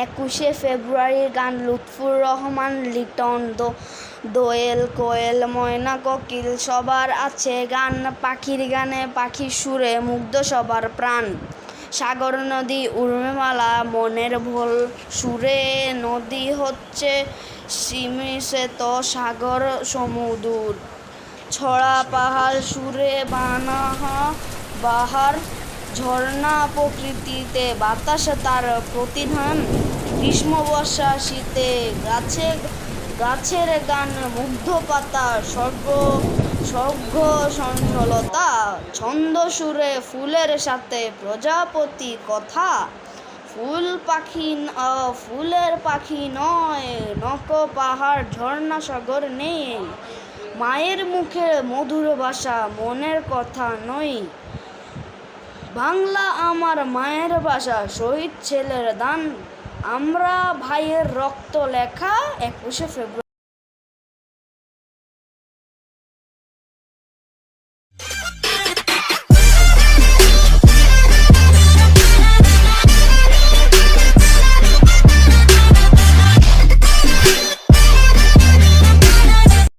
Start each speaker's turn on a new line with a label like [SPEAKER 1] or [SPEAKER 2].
[SPEAKER 1] একুশে ফেব্রুয়ারির গান লুৎফর রহমান লিটন। দোয়েল কোয়েল ময়না কোকিল সবার আছে গান, পাখির গানে পাখির সুরে মুগ্ধ সবার প্রাণ। সাগর নদী উর্মিমালা মনের ভোল সুরে, নদী হচ্ছে সীমিত সাগর সমুদূর। ছড়া পাহাড় সুরে বাহার ঝর্ণা, প্রকৃতিতে বাতাস তার প্রতিধান। গ্রীষ্ম বর্ষা শীতে গাছের গান, মুগ্ধ পাতা স্বর্গ স্বর্ণলতা। ছন্দ সুরে ফুলের সাথে প্রজাপতি কথা, ফুলের পাখি নয় নক পাহাড় ঝর্ণা সাগর নেই। মায়ের মুখে মধুর ভাষা মনের কথা নয়, বাংলা আমার মায়ের ভাষা শহীদ ছেলের দান। আমরা ভাইয়ের রক্ত লেখা 21শে ফেব্রুয়ারি।